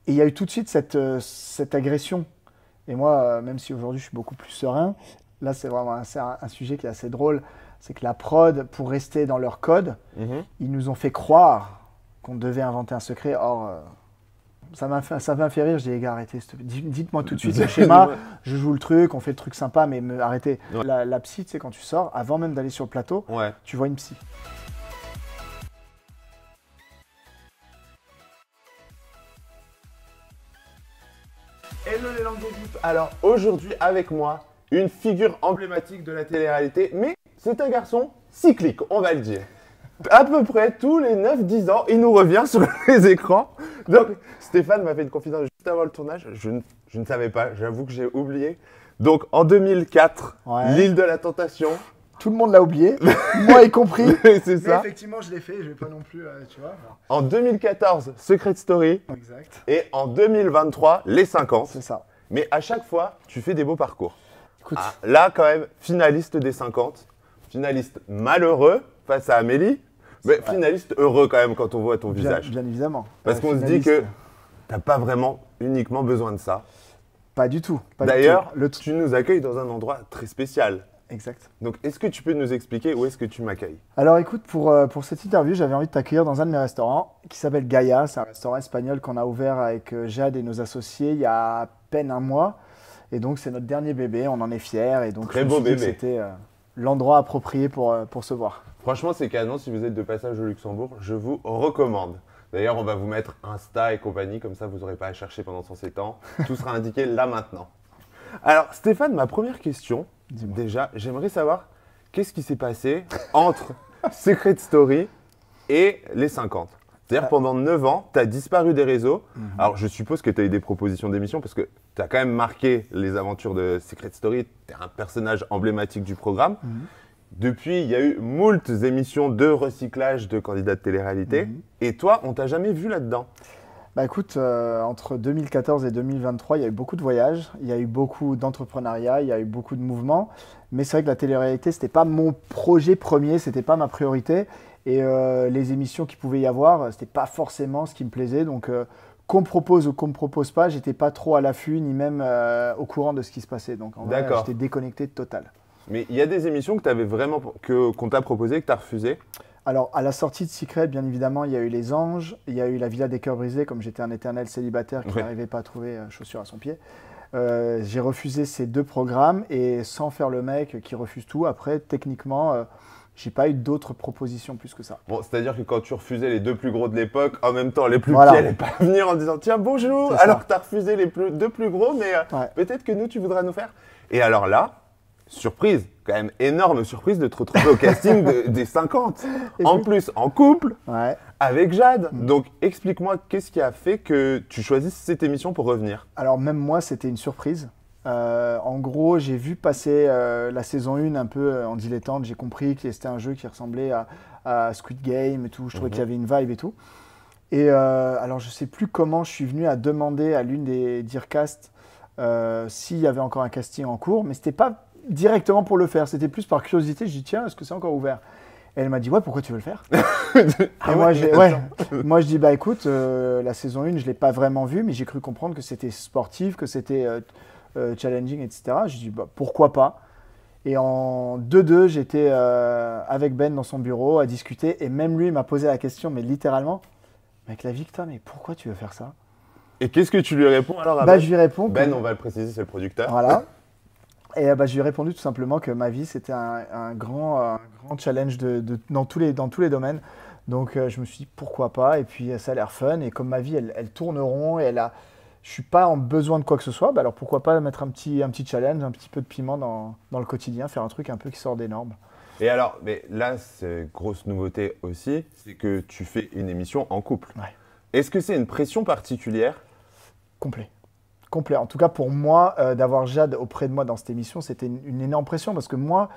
Et il y a eu tout de suite cette agression. Et moi, même si aujourd'hui je suis beaucoup plus serein, là c'est vraiment un sujet qui est assez drôle. C'est que la prod, pour rester dans leur code, ils nous ont fait croire qu'on devait inventer un secret. Or, ça m'a fait rire. J'ai dit, les gars, arrêtez. Dites-moi tout de suite le schéma. Je joue le truc, on fait le truc sympa, mais arrêtez. Ouais. La psy, tu sais, quand tu sors, avant même d'aller sur le plateau, Ouais. tu vois une psy. Hello les langues des vifs. Alors aujourd'hui avec moi, une figure emblématique de la télé-réalité, mais c'est un garçon cyclique, on va le dire. À peu près tous les 9-10 ans, il nous revient sur les écrans. Donc Stéphane m'a fait une confidence juste avant le tournage, je ne savais pas, j'avoue que j'ai oublié. Donc en 2004, Ouais. l'île de la tentation, Tout le monde l'a oublié, moi y compris. c'est Mais ça. effectivement, je l'ai fait. Je vais pas non plus, tu vois. En 2014, Secret Story. Exact. Et en 2023, les 50. C'est ça. Mais à chaque fois, tu fais des beaux parcours. Écoute, Ah, là, quand même, finaliste des 50. Finaliste malheureux face à Amélie. Mais finaliste heureux quand même quand on voit ton visage. bien évidemment. Parce qu'on se dit Finaliste, que t'as pas vraiment uniquement besoin de ça. Pas du tout. Pas du D'ailleurs, tout. tu nous accueilles dans un endroit très spécial. Exact. Donc, est-ce que tu peux nous expliquer où est-ce que tu m'accueilles? Alors écoute, pour cette interview, j'avais envie de t'accueillir dans un de mes restaurants qui s'appelle Gaïa. C'est un restaurant espagnol qu'on a ouvert avec Jade et nos associés il y a à peine un mois. Et donc c'est notre dernier bébé, on en est fiers. Et donc Très je me beau suis dit que bébé. c'était l'endroit approprié pour se voir. Franchement, c'est canon. Si vous êtes de passage au Luxembourg, je vous recommande. D'ailleurs, on va vous mettre Insta et compagnie, comme ça vous n'aurez pas à chercher pendant 107 ans. Tout sera indiqué là maintenant. Alors, Stéphane, ma première question, Dis-moi. déjà, j'aimerais savoir qu'est-ce qui s'est passé entre Secret Story et les 50. C'est-à-dire, pendant 9 ans, tu as disparu des réseaux. Alors, je suppose que tu as eu des propositions d'émissions parce que tu as quand même marqué les aventures de Secret Story. Tu es un personnage emblématique du programme. Depuis, il y a eu moult émissions de recyclage de candidats de télé-réalité. Et toi, on t'a jamais vu là-dedans. Bah écoute, entre 2014 et 2023, il y a eu beaucoup de voyages, il y a eu beaucoup d'entrepreneuriat, il y a eu beaucoup de mouvements. Mais c'est vrai que la télé-réalité, c'était pas mon projet premier, c'était pas ma priorité. Et les émissions qu'il pouvait y avoir, c'était pas forcément ce qui me plaisait. Donc qu'on me propose ou qu'on me propose pas, j'étais pas trop à l'affût ni même au courant de ce qui se passait. Donc en vrai, D'accord. j'étais déconnecté total. Mais il y a des émissions que tu avais vraiment, qu'on t'a proposées, que tu as refusées. Alors, à la sortie de Secret, bien évidemment, il y a eu Les Anges, il y a eu La Villa des Cœurs brisés, comme j'étais un éternel célibataire qui Ouais. n'arrivait pas à trouver chaussures à son pied. J'ai refusé ces deux programmes et sans faire le mec qui refuse tout, après, techniquement, j'ai pas eu d'autres propositions plus que ça. Bon, c'est-à-dire que quand tu refusais les deux plus gros de l'époque, en même temps, les plus Voilà. petits n'allaient pas venir en disant tiens, bonjour, C'est ça. alors que tu as refusé les deux plus gros, mais Ouais. peut-être que nous, tu voudras nous faire. Et alors là, surprise, quand même énorme surprise de te retrouver au casting des 50. Et En puis- plus, en couple, Ouais. avec Jade. Donc, explique-moi, qu'est-ce qui a fait que tu choisisses cette émission pour revenir? Alors, même moi, c'était une surprise. En gros, j'ai vu passer la saison 1 un peu en dilettante. J'ai compris que c'était un jeu qui ressemblait à Squid Game et tout. Je trouvais qu'il y avait une vibe et tout. Et alors, je sais plus comment je suis venu à demander à l'une des Dearcast s'il y avait encore un casting en cours, mais c'était pas directement pour le faire. C'était plus par curiosité. Je dis tiens, est-ce que c'est encore ouvert? Et elle m'a dit ouais, pourquoi tu veux le faire? Et moi, moi, je dis bah écoute, la saison 1, je l'ai pas vraiment vue, mais j'ai cru comprendre que c'était sportif, que c'était challenging, etc. Je dis bah pourquoi pas? Et en 2-2, j'étais avec Ben dans son bureau à discuter, et même lui m'a posé la question, mais littéralement, mec, la Victor, mais pourquoi tu veux faire ça? Et qu'est-ce que tu lui réponds alors à Bah Ben? je lui réponds. Ben, on va le préciser, c'est le producteur. Voilà. Et bah, je lui ai répondu tout simplement que ma vie, c'était un grand challenge dans tous les domaines. Donc, je me suis dit, pourquoi pas? Et puis, ça a l'air fun. Et comme ma vie, elle tourne rond et je ne suis pas en besoin de quoi que ce soit, bah, alors pourquoi pas mettre un petit challenge, un petit peu de piment dans le quotidien, faire un truc un peu qui sort des normes. Et alors, mais là, c'est grosse nouveauté aussi, c'est que tu fais une émission en couple. Ouais. Est-ce que c'est une pression particulière? Complet. Complet. En tout cas, pour moi, d'avoir Jade auprès de moi dans cette émission, c'était une énorme pression parce que moi,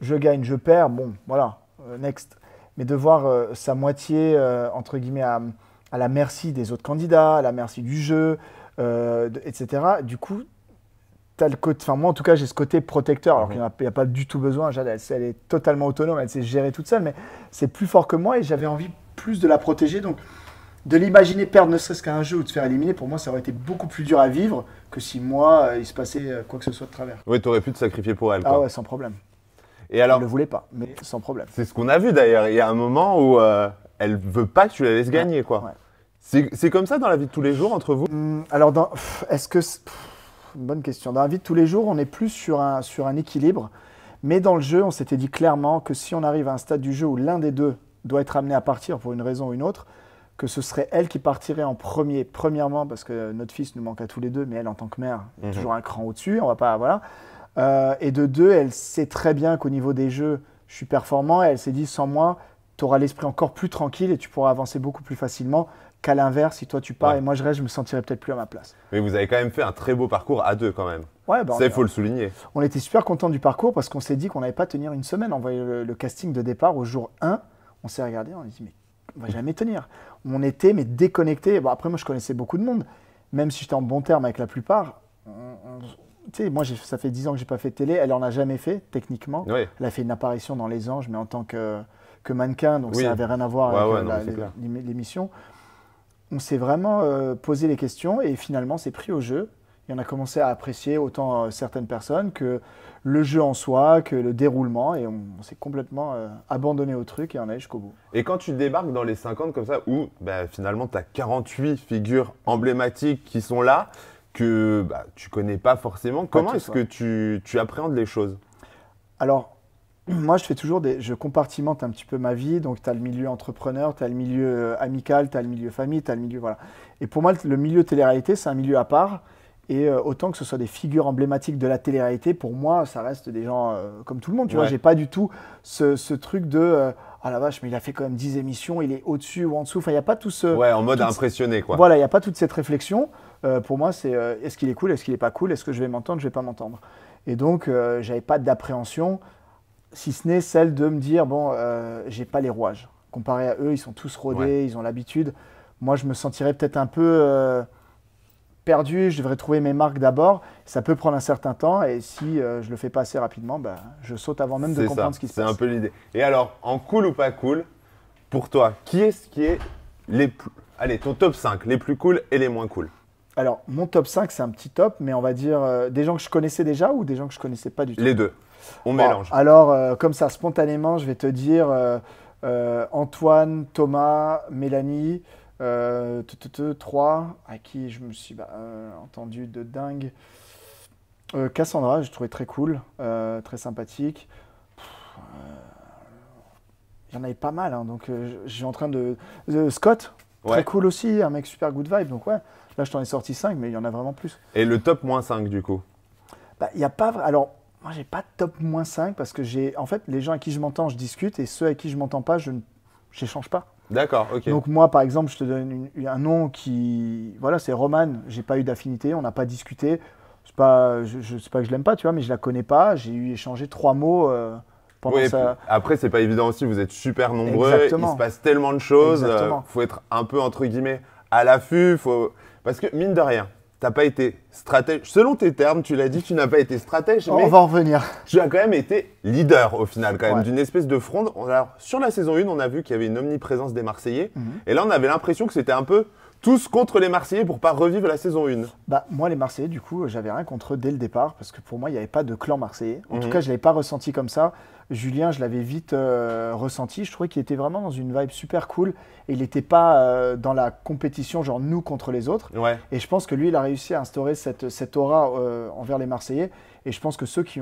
je gagne, je perds, bon, voilà, next. Mais de voir sa moitié, entre guillemets, à la merci des autres candidats, à la merci du jeu, etc. Du coup, t'as le côté, enfin, moi, en tout cas, j'ai ce côté protecteur, alors qu'il n'y a pas du tout besoin. Jade, elle est totalement autonome, elle sait gérer toute seule, mais c'est plus fort que moi et j'avais envie plus de la protéger. Donc, de l'imaginer perdre ne serait-ce qu'un jeu ou de se faire éliminer, pour moi, ça aurait été beaucoup plus dur à vivre que si moi, il se passait quoi que ce soit de travers. Oui, tu aurais pu te sacrifier pour elle. Ah quoi. ouais, sans problème. Et alors, Elle ne le voulait pas, mais sans problème. c'est ce qu'on a vu d'ailleurs. Il y a un moment où elle veut pas que tu la laisses gagner, quoi. Ouais. C'est comme ça dans la vie de tous les jours entre vous? Alors, est-ce que... Une bonne question. Dans la vie de tous les jours, on est plus sur un équilibre. Mais dans le jeu, on s'était dit clairement que si on arrive à un stade du jeu où l'un des deux doit être amené à partir pour une raison ou une autre, que ce serait elle qui partirait en premier. Premièrement, parce que notre fils nous manque à tous les deux, mais elle, en tant que mère, est toujours un cran au-dessus. On va pas... Voilà. Et de deux, elle sait très bien qu'au niveau des jeux, je suis performant. Et elle s'est dit, sans moi, tu auras l'esprit encore plus tranquille et tu pourras avancer beaucoup plus facilement qu'à l'inverse, si toi tu pars et moi je reste, je me sentirais peut-être plus à ma place. Mais vous avez quand même fait un très beau parcours à deux quand même. Ouais, bah, ça, il faut le souligner. On était super contents du parcours parce qu'on s'est dit qu'on n'allait pas tenir une semaine. On voyait le casting de départ au jour 1. On s'est regardé, on s'est dit, mais on va jamais tenir. On était mais déconnectés. Bon, après, moi, je connaissais beaucoup de monde. Même si j'étais en bon terme avec la plupart. Tu sais, moi, ça fait 10 ans que j'ai pas fait de télé. Elle en a jamais fait, techniquement. Oui. Elle a fait une apparition dans Les Anges, mais en tant que mannequin. Donc, Oui. ça n'avait rien à voir avec l'émission. On s'est vraiment posé les questions et finalement, c'est pris au jeu. Et on a commencé à apprécier autant certaines personnes que le jeu en soi, que le déroulement. Et on s'est complètement abandonné au truc et on est allé jusqu'au bout. Et quand tu débarques dans les 50 comme ça, où finalement tu as 48 figures emblématiques qui sont là, que tu connais pas forcément, comment est-ce que tu appréhendes les choses? Alors, moi, je compartimente un petit peu ma vie. Donc, tu as le milieu entrepreneur, tu as le milieu amical, tu as le milieu famille, tu as le milieu... Voilà. Et pour moi, le milieu télé-réalité, c'est un milieu à part. Et autant que ce soit des figures emblématiques de la télé-réalité, pour moi, ça reste des gens comme tout le monde. Tu vois, j'ai pas du tout ce truc de ah la vache, mais il a fait quand même 10 émissions, il est au-dessus ou en dessous. Enfin, il n'y a pas tout ce. Ouais, en mode impressionné, quoi. Voilà, il n'y a pas toute cette réflexion. Pour moi, c'est est-ce qu'il est cool, est-ce qu'il n'est pas cool, est-ce que je vais m'entendre, je ne vais pas m'entendre. Et donc, j'avais pas d'appréhension, si ce n'est celle de me dire bon, j'ai pas les rouages. Comparé à eux, ils sont tous rodés, ils ont l'habitude. Moi, je me sentirais peut-être un peu perdu, je devrais trouver mes marques d'abord. Ça peut prendre un certain temps et si je le fais pas assez rapidement, je saute avant même de comprendre ce qui se passe. C'est un peu l'idée. Et alors, en cool ou pas cool, pour toi, qui est les plus... Allez, ton top 5, les plus cool et les moins cool? Alors, mon top 5, c'est un petit top, mais on va dire des gens que je connaissais déjà ou des gens que je connaissais pas du tout? Les deux. On mélange. Alors, comme ça, spontanément, je vais te dire Antoine, Thomas, Mélanie, 3, à qui je me suis entendu de dingue. Cassandra, je trouvais très cool, très sympathique. Il y en avait pas mal, hein, donc je suis en train de... Scott, très cool aussi, un mec super good vibe, donc ouais, là je t'en ai sorti 5, mais il y en a vraiment plus. Et le top moins 5 du coup? Il y a pas... Alors, moi j'ai pas de top moins 5 parce que en fait, les gens avec qui je m'entends, je discute, et ceux avec qui je m'entends pas, je n'échange pas. D'accord, ok. Donc moi, par exemple, je te donne un nom qui... Voilà, c'est Roman. J'ai pas eu d'affinité, on n'a pas discuté. C'est pas, je sais pas que je l'aime pas, tu vois, mais je la connais pas. J'ai eu échangé 3 mots pendant ça. Après, c'est pas évident aussi, vous êtes super nombreux. Exactement. Il se passe tellement de choses. Exactement. Faut être un peu, entre guillemets, à l'affût. Parce que, mine de rien, t'as pas été stratège. Selon tes termes, tu l'as dit, tu n'as pas été stratège. On va en revenir. Tu as quand même été leader au final, quand même, Ouais. d'une espèce de fronde. Alors, sur la saison 1, on a vu qu'il y avait une omniprésence des Marseillais. Et là, on avait l'impression que c'était un peu tous contre les Marseillais pour pas revivre la saison 1. Moi, les Marseillais, du coup, j'avais rien contre eux dès le départ parce que pour moi, il n'y avait pas de clan marseillais. En tout cas, je ne l'avais pas ressenti comme ça. Julien, je l'avais vite ressenti. Je trouvais qu'il était vraiment dans une vibe super cool et il n'était pas dans la compétition, genre nous contre les autres. Ouais. Et je pense que lui, il a réussi à instaurer cette aura envers les Marseillais. Et je pense que ceux qui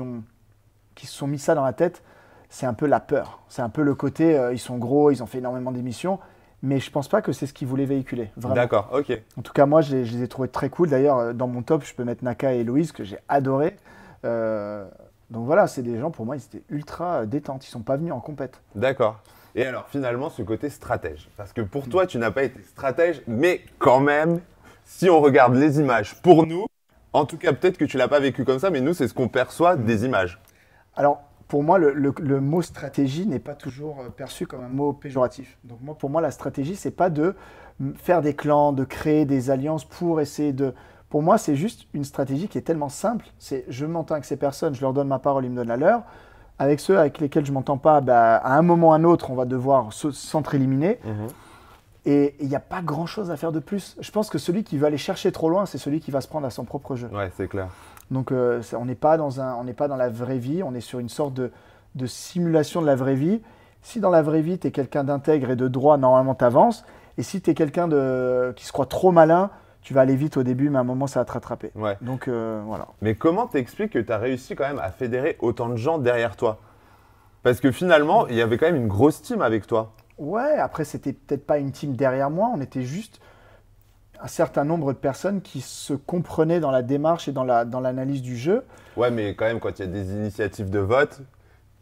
se sont mis ça dans la tête, c'est un peu la peur. C'est un peu le côté, ils sont gros, ils ont fait énormément d'émissions. Mais je pense pas que c'est ce qu'ils voulaient véhiculer. Vraiment. D'accord, ok. En tout cas, moi, je les ai trouvés très cool. D'ailleurs, dans mon top, je peux mettre Naka et Héloïse, que j'ai adoré. Donc voilà, c'est des gens, pour moi, ils étaient ultra détentes. Ils sont pas venus en compète. D'accord. Et alors, finalement, ce côté stratège. Parce que pour toi, tu n'as pas été stratège, mais quand même, si on regarde les images, pour nous, en tout cas, peut-être que tu l'as pas vécu comme ça, mais nous, c'est ce qu'on perçoit des images. Alors, pour moi, le mot stratégie n'est pas toujours perçu comme un mot péjoratif. Donc pour moi, la stratégie, c'est pas de faire des clans, de créer des alliances pour essayer de... Pour moi, c'est juste une stratégie qui est tellement simple. C'est je m'entends avec ces personnes, je leur donne ma parole, ils me donnent la leur. Avec ceux avec lesquels je m'entends pas, à un moment ou à un autre, on va devoir s'entre-éliminer. Et il n'y a pas grand-chose à faire de plus. Je pense que celui qui veut aller chercher trop loin, c'est celui qui va se prendre à son propre jeu. Ouais, c'est clair. Donc on n'est pas dans la vraie vie, on est sur une sorte de simulation de la vraie vie. Si dans la vraie vie, tu es quelqu'un d'intègre et de droit, normalement tu avances. Et si tu es quelqu'un qui se croit trop malin, tu vas aller vite au début, mais à un moment, ça va te rattraper. Ouais. Donc voilà. Mais comment t'expliques que tu as réussi quand même à fédérer autant de gens derrière toi? Parce que finalement, il y avait quand même une grosse team avec toi. Ouais, après, c'était peut-être pas une team derrière moi, on était juste un certain nombre de personnes qui se comprenaient dans la démarche et dans l'analyse du jeu. Ouais, mais quand même, quand il y a des initiatives de vote,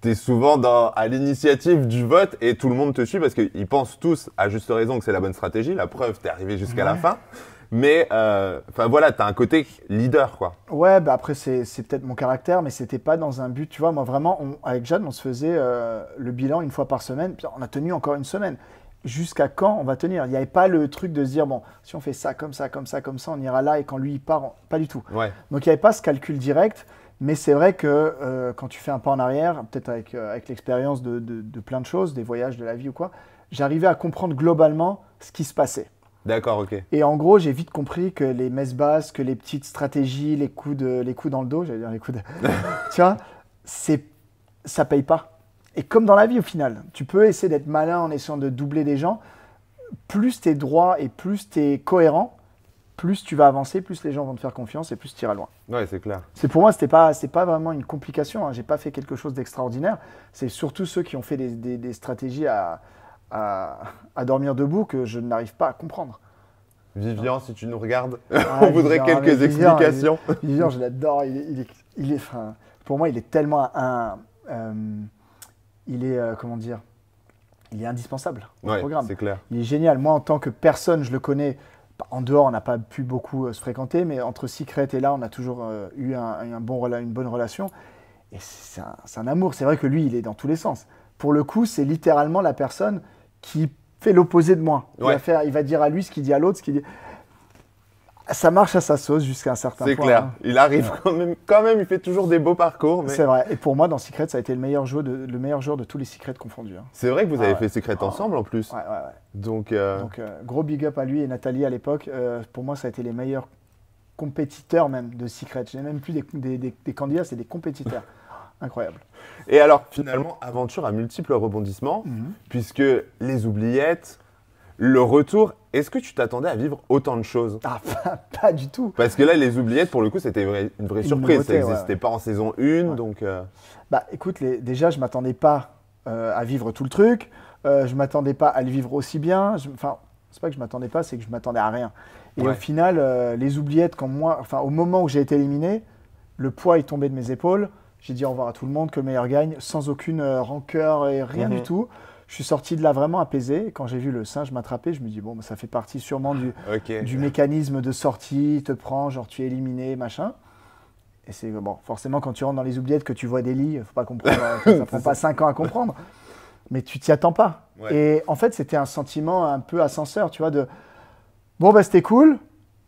tu es souvent à l'initiative du vote et tout le monde te suit parce qu'ils pensent tous, à juste raison, que c'est la bonne stratégie. La preuve, tu es arrivé jusqu'à la fin. Mais voilà, tu as un côté leader, quoi. Ouais, bah après, c'est peut-être mon caractère, mais c'était pas dans un but. Tu vois, moi, vraiment, avec Jade, on se faisait le bilan une fois par semaine. Puis on a tenu encore une semaine. Jusqu'à quand on va tenir? Il n'y avait pas le truc de se dire, bon, si on fait ça, comme ça, comme ça, comme ça, on ira là. Et quand lui, il part, pas du tout. Ouais. Donc, il n'y avait pas ce calcul direct. Mais c'est vrai que quand tu fais un pas en arrière, peut-être avec l'expérience de plein de choses, des voyages, de la vie ou quoi, j'arrivais à comprendre globalement ce qui se passait. D'accord, ok. Et en gros, j'ai vite compris que les messes basses, que les petites stratégies, les coups dans le dos, j'allais dire les coups de... tu vois, ça paye pas. Et comme dans la vie au final, tu peux essayer d'être malin en essayant de doubler des gens. Plus tu es droit et plus tu es cohérent, plus tu vas avancer, plus les gens vont te faire confiance et plus tu iras loin. Ouais, c'est clair. Pour moi, c'est pas vraiment une complication. Hein. J'ai pas fait quelque chose d'extraordinaire. C'est surtout ceux qui ont fait des stratégies à dormir debout que je n'arrive pas à comprendre. Vivian, si tu nous regardes, Ah, on voudrait Vivian, quelques Vivian, explications. Vivian, je l'adore. Pour moi, il est tellement comment dire, il est indispensable au Ouais, programme. c'est clair. Il est génial. Moi, en tant que personne, je le connais. En dehors, on n'a pas pu beaucoup se fréquenter, mais entre Secret et là, on a toujours eu une bonne relation. Et c'est un amour. C'est vrai que lui, il est dans tous les sens. Pour le coup, c'est littéralement la personne qui fait l'opposé de moi. Ouais. Il va dire à lui ce qu'il dit à l'autre, Ça marche à sa sauce jusqu'à un certain point. C'est clair. Hein. Il arrive quand même, il fait toujours des beaux parcours. Mais... C'est vrai. Et pour moi, dans Secret, ça a été le meilleur joueur de tous les Secrets confondus. Hein. C'est vrai que vous avez fait Secret ensemble en plus. Ouais. Donc, gros big up à lui et Nathalie à l'époque. Pour moi, ça a été les meilleurs compétiteurs même de Secret. Je n'ai même plus des candidats, c'est des compétiteurs. Incroyable. Et alors, finalement, aventure à multiples rebondissements, puisque les oubliettes, le retour, est-ce que tu t'attendais à vivre autant de choses? Ah, pas du tout. Parce que là, les oubliettes, pour le coup, c'était une vraie surprise. Nouveauté, ça n'existait pas en saison 1, donc... Bah, écoute, déjà, je ne m'attendais pas à vivre tout le truc. Je ne m'attendais pas à le vivre aussi bien. Enfin, c'est pas que je ne m'attendais pas, c'est que je ne m'attendais à rien. Et au final, les oubliettes, au moment où j'ai été éliminé, le poids est tombé de mes épaules. J'ai dit au revoir à tout le monde, que le meilleur gagne, sans aucune rancœur et rien du tout. Je suis sorti de là vraiment apaisé. Et quand j'ai vu le singe m'attraper, je me dis, bon, ça fait partie sûrement du mécanisme de sortie, il te prend, genre tu es éliminé, machin. Et c'est bon, forcément, quand tu rentres dans les oubliettes, que tu vois des lits, il ne faut pas comprendre, ça prend pas 5 ans à comprendre. Mais tu t'y attends pas. Ouais. Et en fait, c'était un sentiment un peu ascenseur, tu vois, de bon, bah c'était cool,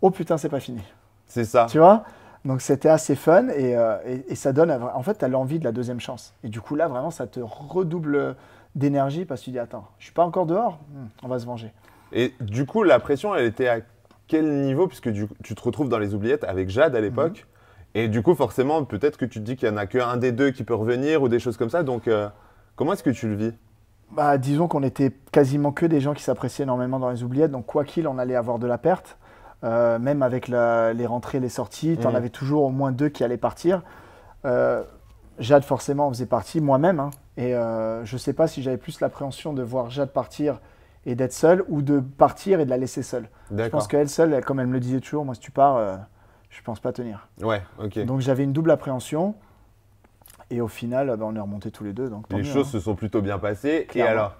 oh putain, c'est pas fini. C'est ça. Tu vois? Donc c'était assez fun et ça donne, en fait, tu as l'envie de la deuxième chance. Et du coup, là, vraiment, ça te redouble d'énergie parce que tu dis, attends, je suis pas encore dehors, on va se venger. Et du coup, la pression, elle était à quel niveau? Puisque tu te retrouves dans les oubliettes avec Jade à l'époque. Et du coup, forcément, peut-être que tu te dis qu'il n'y en a qu'un des deux qui peut revenir ou des choses comme ça. Donc, comment est-ce que tu le vis? Bah, disons qu'on était quasiment que des gens qui s'appréciaient énormément dans les oubliettes. Donc, quoi qu'il, on allait avoir de la perte. Même avec les rentrées et les sorties, tu en avais toujours au moins 2 qui allaient partir. Jade, forcément, en faisait partie, moi-même. Hein. Et je ne sais pas si j'avais plus l'appréhension de voir Jade partir et d'être seule ou de partir et de la laisser seule. Je pense qu'elle seule, comme elle me le disait toujours, moi, si tu pars, je ne pense pas tenir. Ouais, ok. Donc, j'avais une double appréhension. Et au final, on est remontés tous les deux. Donc, les choses se sont plutôt bien passées. Clairement. Et alors,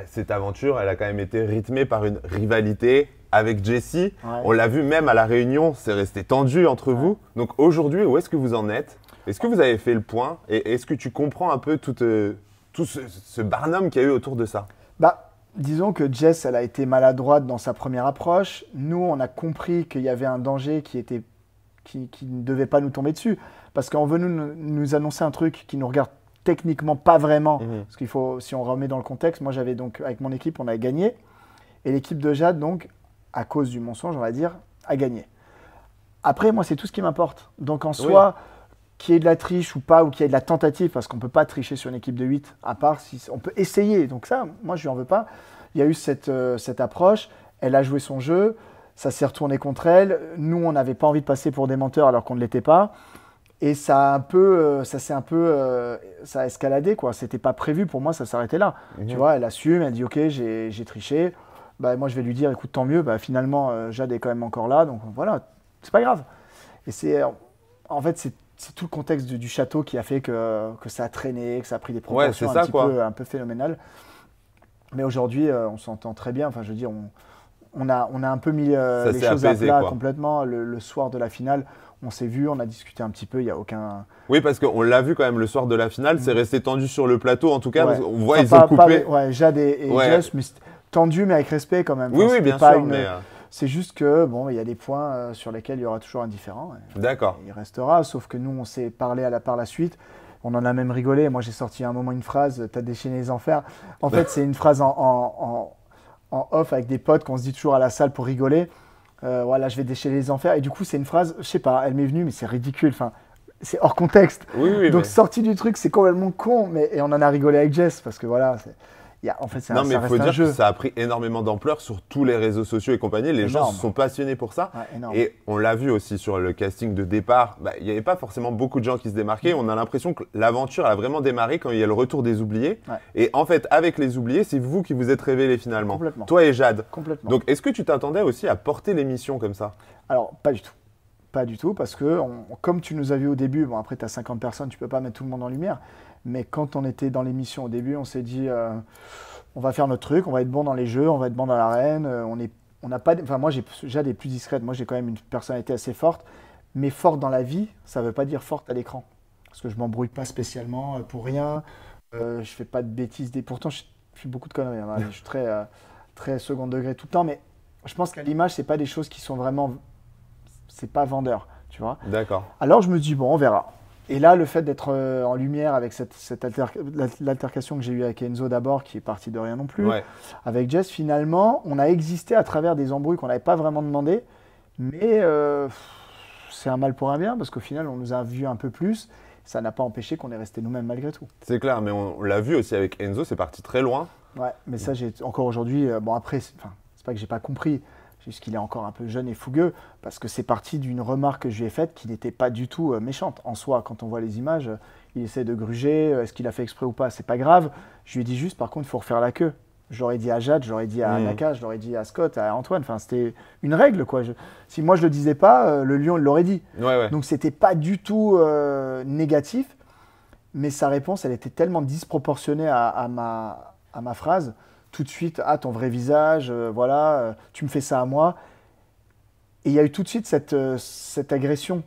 cette aventure, elle a quand même été rythmée par une rivalité avec Jessie. Ouais. On l'a vu même à la réunion, c'est resté tendu entre vous. Donc aujourd'hui, où est-ce que vous en êtes? Est-ce que vous avez fait le point? Et est-ce que tu comprends un peu tout ce barnum qu'il y a eu autour de ça? Bah, disons que Jess, elle a été maladroite dans sa première approche. Nous, on a compris qu'il y avait un danger qui ne devait pas nous tomber dessus. Parce qu'on veut nous annoncer un truc qui nous regarde techniquement pas vraiment. Parce qu'il faut, si on remet dans le contexte, moi j'avais donc, avec mon équipe, on a gagné. Et l'équipe de Jade, donc, à cause du mensonge, on va dire, a gagné. Après, moi, c'est tout ce qui m'importe. Donc, en soi, qu'il y ait de la triche ou pas, ou qu'il y ait de la tentative, parce qu'on ne peut pas tricher sur une équipe de 8, à part si on peut essayer. Donc ça, moi, je lui en veux pas. Il y a eu cette approche, elle a joué son jeu, ça s'est retourné contre elle. Nous, on n'avait pas envie de passer pour des menteurs alors qu'on ne l'était pas. Et ça a escaladé, quoi. C'était pas prévu, pour moi, ça s'arrêtait là. Tu vois, elle assume, elle dit, ok, j'ai triché. Bah, moi, je vais lui dire, écoute, tant mieux, bah, finalement, Jade est quand même encore là, donc voilà, c'est pas grave. Et en fait, c'est tout le contexte du château qui a fait que ça a traîné, que ça a pris des proportions un peu phénoménales. Mais aujourd'hui, on s'entend très bien. Enfin, je veux dire, on a un peu mis les choses à plat complètement. Le soir de la finale, on s'est vu, on a discuté un petit peu, il n'y a aucun… Oui, parce qu'on l'a vu quand même le soir de la finale, c'est resté tendu sur le plateau en tout cas, parce qu'on voit ils ont coupé… Jade et Jess, mais tendu mais avec respect quand même. Oui, bien sûr, C'est juste que bon, il y a des points sur lesquels il y aura toujours un différent. D'accord. Il restera, sauf que nous, on s'est parlé par la suite. On en a même rigolé. Moi, j'ai sorti à un moment une phrase, t'as déchaîné les enfers. En fait, c'est une phrase en off avec des potes qu'on se dit toujours à la salle pour rigoler. Voilà, je vais déchaîner les enfers. Et du coup, c'est une phrase, je sais pas, elle m'est venue, mais c'est ridicule. Enfin, c'est hors contexte. Donc, sorti du truc, c'est complètement con. Et on en a rigolé avec Jess parce que voilà. En fait, non, mais il faut dire que ça a pris énormément d'ampleur sur tous les réseaux sociaux et compagnie. Les gens se sont passionnés pour ça. Et on l'a vu aussi sur le casting de départ. Il n'y avait pas forcément beaucoup de gens qui se démarquaient. On a l'impression que l'aventure a vraiment démarré quand il y a le retour des oubliés. Et en fait, avec les oubliés, c'est vous qui vous êtes révélés finalement. Complètement. Toi et Jade. Complètement. Donc, est-ce que tu t'attendais aussi à porter l'émission comme ça? Alors, pas du tout. Pas du tout, parce que comme tu nous as vu au début, bon après tu as 50 personnes, tu ne peux pas mettre tout le monde en lumière. Mais quand on était dans l'émission au début, on s'est dit… on va faire notre truc, on va être bon dans les jeux, on va être bon dans l'arène. On n'a pas, enfin moi j'ai déjà des plus discrètes. Moi j'ai quand même une personnalité assez forte, mais forte dans la vie, ça ne veut pas dire forte à l'écran. Parce que je m'embrouille pas spécialement pour rien. Je fais pas de bêtises. Pourtant je fais beaucoup de conneries. Hein, je suis très second degré tout le temps, mais je pense qu'à l'image c'est pas des choses qui sont vraiment, c'est pas vendeur, tu vois. D'accord. Alors je me dis bon, on verra. Et là, le fait d'être en lumière avec l'altercation que j'ai eue avec Enzo d'abord, qui est parti de rien non plus, avec Jess, finalement, on a existé à travers des embrouilles qu'on n'avait pas vraiment demandé, mais c'est un mal pour un bien, parce qu'au final, on nous a vu un peu plus, ça n'a pas empêché qu'on est resté nous-mêmes malgré tout. C'est clair, mais on l'a vu aussi avec Enzo, c'est parti très loin. Ouais, mais ça, j'ai encore aujourd'hui, bon après, c'est pas que j'ai pas compris, juste qu'il est encore un peu jeune et fougueux, parce que c'est parti d'une remarque que je lui ai faite qui n'était pas du tout méchante. En soi, quand on voit les images, il essaie de gruger, est-ce qu'il a fait exprès ou pas, c'est pas grave. Je lui ai dit juste, par contre, il faut refaire la queue. Je l'aurais dit à Jade, je l'aurais dit à Naka, je l'aurais dit à Scott, à Antoine, enfin c'était une règle quoi. Si moi je le disais pas, le lion il l'aurait dit. Donc c'était pas du tout négatif, mais sa réponse elle était tellement disproportionnée à ma phrase. Tout de suite, ton vrai visage, voilà, tu me fais ça à moi. Et il y a eu tout de suite cette agression.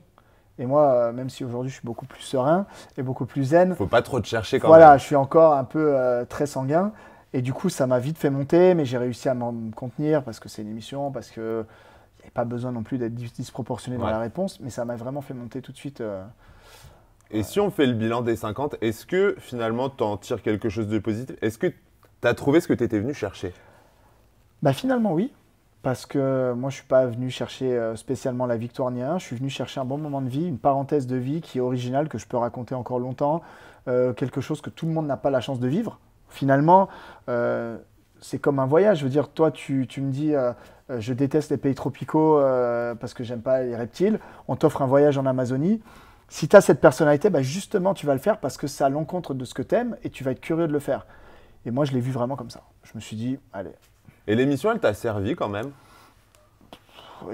Et moi, même si aujourd'hui je suis beaucoup plus serein et beaucoup plus zen. Faut pas trop te chercher quand même. Voilà, je suis encore un peu très sanguin. Et du coup, ça m'a vite fait monter, mais j'ai réussi à me contenir parce que c'est une émission, parce qu'il n'y avait pas besoin non plus d'être disproportionné dans la réponse. Mais ça m'a vraiment fait monter tout de suite. Et si on fait le bilan des 50, est-ce que finalement tu en tires quelque chose de positif? Est-ce que tu as trouvé ce que tu étais venu chercher? Bah finalement oui, parce que moi je ne suis pas venu chercher spécialement la victoire ni rien, je suis venu chercher un bon moment de vie, une parenthèse de vie qui est originale, que je peux raconter encore longtemps, quelque chose que tout le monde n'a pas la chance de vivre. Finalement, c'est comme un voyage, je veux dire, toi tu me dis je déteste les pays tropicaux parce que j'aime pas les reptiles, on t'offre un voyage en Amazonie. Si tu as cette personnalité, bah justement tu vas le faire parce que c'est à l'encontre de ce que tu aimes et tu vas être curieux de le faire. Et moi, je l'ai vu vraiment comme ça. Je me suis dit, allez. Et l'émission, elle t'a servi quand même?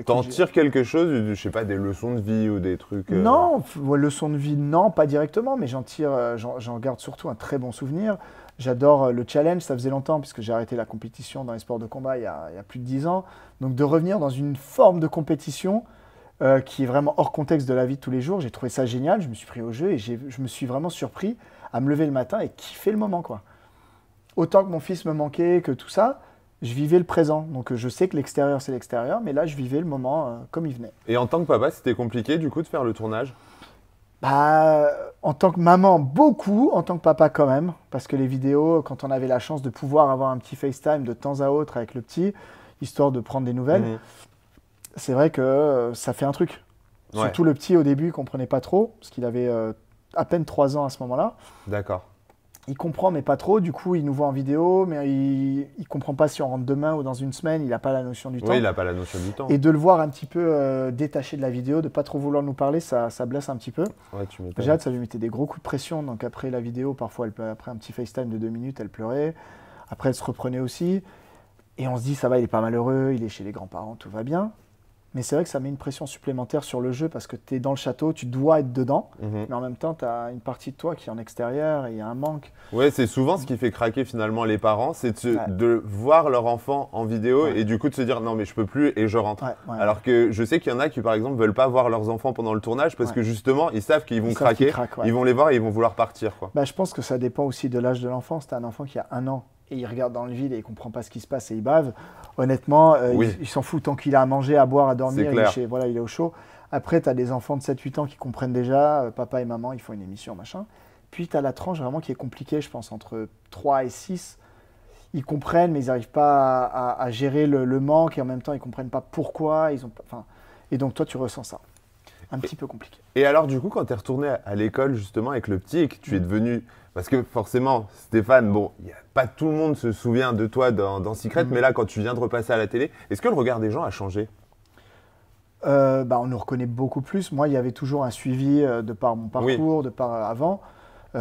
T'en tires quelque chose, je sais pas, des leçons de vie ou des trucs Non, leçons de vie, non, pas directement, mais j'en garde surtout un très bon souvenir. J'adore le challenge, ça faisait longtemps, puisque j'ai arrêté la compétition dans les sports de combat il y a plus de 10 ans. Donc de revenir dans une forme de compétition qui est vraiment hors contexte de la vie de tous les jours, j'ai trouvé ça génial, je me suis pris au jeu et je me suis vraiment surpris à me lever le matin et kiffer le moment, quoi. Autant que mon fils me manquait, que tout ça, je vivais le présent. Donc je sais que l'extérieur, c'est l'extérieur, mais là, je vivais le moment comme il venait. Et en tant que papa, c'était compliqué du coup de faire le tournage? Bah, en tant que maman, beaucoup, en tant que papa quand même, parce que les vidéos, quand on avait la chance de pouvoir avoir un petit FaceTime de temps à autre avec le petit, histoire de prendre des nouvelles, c'est vrai que ça fait un truc. Ouais. Surtout le petit, au début, il comprenait pas trop, parce qu'il avait à peine 3 ans à ce moment-là. D'accord. Il comprend, mais pas trop. Du coup, il nous voit en vidéo, mais il comprend pas si on rentre demain ou dans une semaine. Il n'a pas la notion du temps. Oui, il n'a pas la notion du temps. Et de le voir un petit peu détaché de la vidéo, de pas trop vouloir nous parler, ça blesse un petit peu. Ouais, tu m'étonnes. Jade, ça lui mettait des gros coups de pression. Donc après la vidéo, parfois, après un petit FaceTime de 2 minutes, elle pleurait. Après, elle se reprenait aussi. Et on se dit, ça va, il est pas malheureux, il est chez les grands-parents, tout va bien. Mais c'est vrai que ça met une pression supplémentaire sur le jeu parce que tu es dans le château, tu dois être dedans. Mais en même temps, tu as une partie de toi qui est en extérieur et il y a un manque. Ouais, c'est souvent ce qui fait craquer finalement les parents, c'est de voir leur enfant en vidéo et du coup de se dire non mais je peux plus et je rentre. Alors que je sais qu'il y en a qui par exemple veulent pas voir leurs enfants pendant le tournage parce que justement ils savent qu'ils vont craquer, ils vont les voir et ils vont vouloir partir, quoi. Bah, je pense que ça dépend aussi de l'âge de l'enfant. Si tu as un enfant qui a 1 an et il regarde dans le vide et il comprend pas ce qui se passe et il bave, honnêtement, il s'en fout tant qu'il a à manger, à boire, à dormir, il est au chaud. Après, tu as des enfants de 7-8 ans qui comprennent déjà, papa et maman, ils font une émission, machin. Puis tu as la tranche vraiment qui est compliquée, je pense, entre 3 et 6. Ils comprennent, mais ils n'arrivent pas à gérer le manque et en même temps, ils ne comprennent pas pourquoi. Et donc, toi, tu ressens ça. Un petit peu compliqué. Et alors, du coup, quand tu es retourné à l'école, justement, avec le petit et que tu es devenu… Parce que forcément, Stéphane, bon, pas tout le monde se souvient de toi dans Secret, mais là, quand tu viens de repasser à la télé, est-ce que le regard des gens a changé ? On nous reconnaît beaucoup plus. Moi, il y avait toujours un suivi de par mon parcours, de par avant.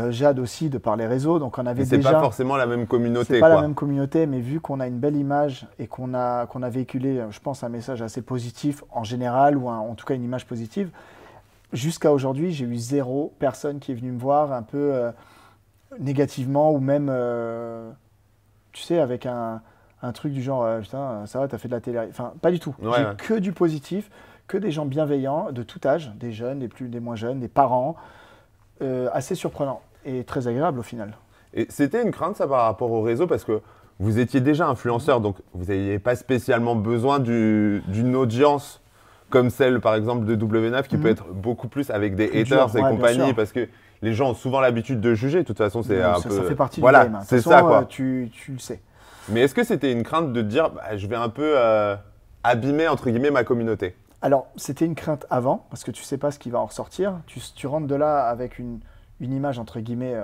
Jade aussi, de par les réseaux. Donc, on avait déjà… C'est pas forcément la même communauté. C'est pas la même communauté, mais vu qu'on a une belle image et qu'on a véhiculé, je pense, un message assez positif en général, ou en tout cas une image positive, jusqu'à aujourd'hui, j'ai eu 0 personne qui est venue me voir un peu négativement ou même, tu sais, avec un truc du genre, putain, ça va, t'as fait de la télé. Enfin, pas du tout. J'ai que du positif, que des gens bienveillants de tout âge, des jeunes, des moins jeunes, des parents. Assez surprenant et très agréable au final. Et c'était une crainte ça par rapport au réseau parce que vous étiez déjà influenceur, donc vous n'aviez pas spécialement besoin d'une audience comme celle par exemple de W9 qui peut être beaucoup plus avec des haters et compagnie parce que les gens ont souvent l'habitude de juger. De toute façon, c'est un peu… Ça fait partie du game. C'est ça, quoi. Tu le sais. Mais est-ce que c'était une crainte de te dire je vais un peu abîmer entre guillemets ma communauté ? Alors, c'était une crainte avant, parce que tu ne sais pas ce qui va en ressortir. Tu rentres de là avec une image, entre guillemets,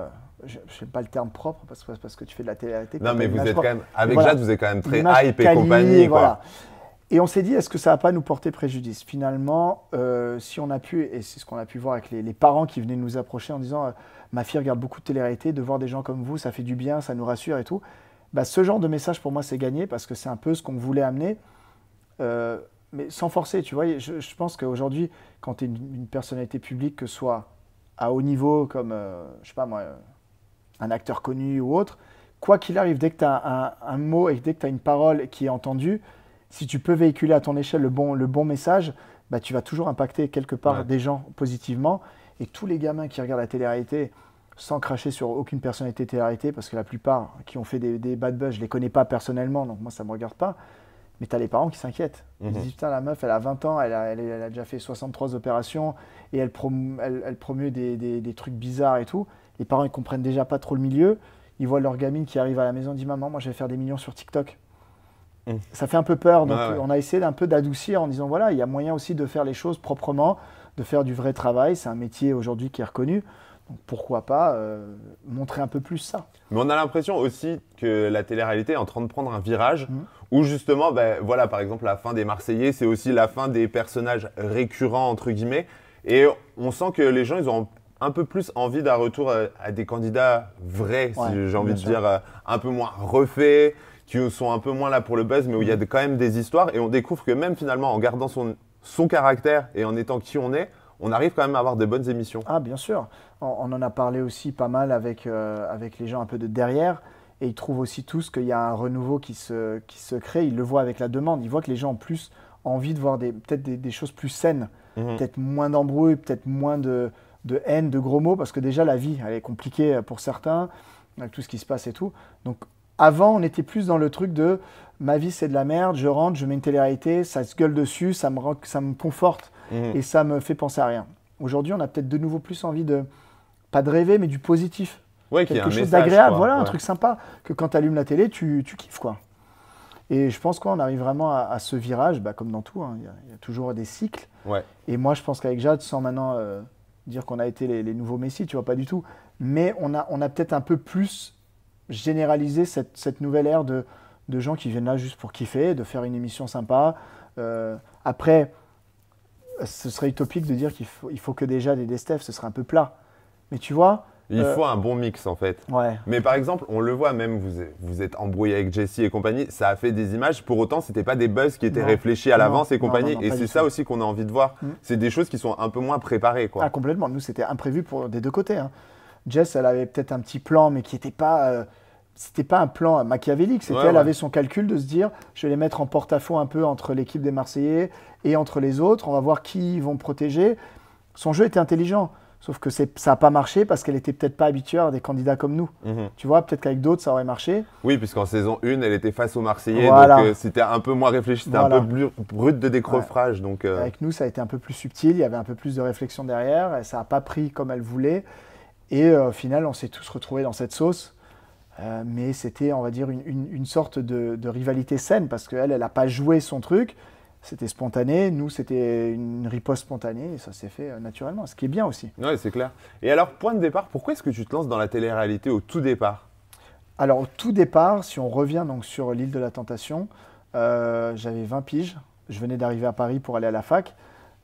je n'aime pas le terme propre, parce que tu fais de la télé-réalité. Non, mais vous êtes quand même, avec Jade, vous êtes quand même très hype et compagnie. Voilà. Et on s'est dit, est-ce que ça ne va pas nous porter préjudice ? Finalement, si on a pu, et c'est ce qu'on a pu voir avec les parents qui venaient nous approcher en disant ma fille regarde beaucoup de télé-réalité, de voir des gens comme vous, ça fait du bien, ça nous rassure et tout. Bah, ce genre de message, pour moi, c'est gagné, parce que c'est un peu ce qu'on voulait amener. Mais sans forcer, tu vois, je pense qu'aujourd'hui, quand tu es une personnalité publique, que ce soit à haut niveau, comme, je sais pas moi, un acteur connu ou autre, quoi qu'il arrive, dès que tu as un mot et dès que tu as une parole qui est entendue, si tu peux véhiculer à ton échelle le bon message, bah, tu vas toujours impacter quelque part des gens positivement. Et tous les gamins qui regardent la télé-réalité, sans cracher sur aucune personnalité télé-réalité, parce que la plupart qui ont fait des bad buzz, je ne les connais pas personnellement, donc moi ça ne me regarde pas. Mais tu as les parents qui s'inquiètent. Ils se disent, putain, la meuf, elle a 20 ans, elle a déjà fait 63 opérations et elle promeut des trucs bizarres et tout. Les parents, ils comprennent déjà pas trop le milieu. Ils voient leur gamine qui arrive à la maison, dit, maman, moi, je vais faire des millions sur TikTok. Ça fait un peu peur. Donc, on a essayé d'un peu d'adoucir en disant, voilà, il y a moyen aussi de faire les choses proprement, de faire du vrai travail. C'est un métier aujourd'hui qui est reconnu. Donc, pourquoi pas montrer un peu plus ça. Mais on a l'impression aussi que la télé-réalité est en train de prendre un virage où justement, voilà, par exemple, la fin des Marseillais, c'est aussi la fin des personnages récurrents, entre guillemets. Et on sent que les gens, ils ont un peu plus envie d'un retour à des candidats vrais, si j'ai envie de dire, un peu moins refaits, qui sont un peu moins là pour le buzz, mais où il y a quand même des histoires. Et on découvre que même finalement, en gardant son caractère et en étant qui on est, on arrive quand même à avoir des bonnes émissions. Ah, bien sûr. On en a parlé aussi pas mal avec les gens un peu de derrière. Et ils trouvent aussi tous qu'il y a un renouveau qui se crée. Ils le voient avec la demande. Ils voient que les gens ont plus envie de voir peut-être des choses plus saines. Peut-être moins d'embrouilles, peut-être moins de haine, de gros mots. Parce que déjà, la vie, elle est compliquée pour certains, avec tout ce qui se passe et tout. Donc, avant, on était plus dans le truc de ma vie, c'est de la merde. Je rentre, je mets une télé-réalité, ça se gueule dessus, ça me conforte et ça me fait penser à rien. Aujourd'hui, on a peut-être de nouveau plus envie de, pas de rêver, mais du positif. Ouais, qu'il y a un Quelque chose message, d'agréable, quoi. voilà, un Ouais. truc sympa, que quand tu allumes la télé, tu kiffes, quoi. Et je pense qu'on arrive vraiment à ce virage, comme dans tout, hein, il y a toujours des cycles. Ouais. Et moi, je pense qu'avec Jade, sans maintenant dire qu'on a été les nouveaux Messi, tu vois, pas du tout, mais on a peut-être un peu plus généralisé cette nouvelle ère de gens qui viennent là juste pour kiffer, de faire une émission sympa. Après, ce serait utopique de dire qu'il faut que des Jade et des Steph, ce serait un peu plat. Mais tu vois, Il faut un bon mix en fait. ouais. Mais par exemple, on le voit même, vous êtes embrouillé avec Jessie et compagnie, ça a fait des images. Pour autant, c'était pas des buzz qui étaient Non. réfléchis à Non, l'avance et non, compagnie. non, Et pas c'est du ça tout. aussi qu'on a envie de voir. C'est des choses qui sont un peu moins préparées, quoi. Ah, complètement. Nous, c'était imprévu des deux côtés, hein. Jess, elle avait peut-être un petit plan, mais qui n'était pas. C'était pas un plan machiavélique. C'était elle avait son calcul de se dire, je vais les mettre en porte-à-faux un peu entre l'équipe des Marseillais et entre les autres. On va voir qui ils vont protéger. Son jeu était intelligent. Sauf que ça n'a pas marché parce qu'elle était peut-être pas habituée à des candidats comme nous. Tu vois, peut-être qu'avec d'autres, ça aurait marché. Oui, puisqu'en saison 1, elle était face aux Marseillais, Voilà. donc c'était un peu moins réfléchi, c'était Voilà. un peu brut de décroffrage. Donc, Avec nous, ça a été un peu plus subtil, il y avait un peu plus de réflexion derrière, et ça n'a pas pris comme elle voulait. Et au final, on s'est tous retrouvés dans cette sauce. Mais c'était, on va dire, une sorte de rivalité saine, parce qu'elle, elle n'a pas joué son truc. C'était spontané, nous c'était une riposte spontanée et ça s'est fait naturellement, ce qui est bien aussi. ouais, c'est clair. Et alors, point de départ, pourquoi est-ce que tu te lances dans la télé-réalité au tout départ? Alors au tout départ, si on revient donc sur l'île de la Tentation, j'avais 20 piges, je venais d'arriver à Paris pour aller à la fac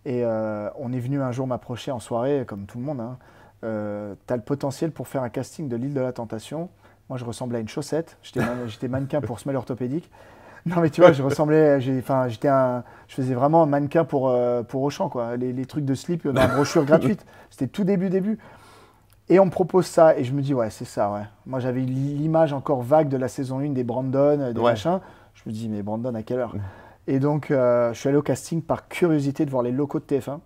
et on est venu un jour m'approcher en soirée, comme tout le monde, hein. T'as le potentiel pour faire un casting de l'île de la Tentation. Moi je ressemblais à une chaussette, j'étais mannequin pour semelle orthopédique. Non mais tu vois, je ressemblais, je faisais vraiment un mannequin pour Auchan, quoi. Les trucs de slip dans la brochure gratuite. C'était tout début. Et on me propose ça et je me dis ouais c'est ça, ouais. Moi j'avais l'image encore vague de la saison 1 des Brandon, des machins. Je me dis mais Brandon à quelle heure? Et donc je suis allé au casting par curiosité de voir les locaux de TF1.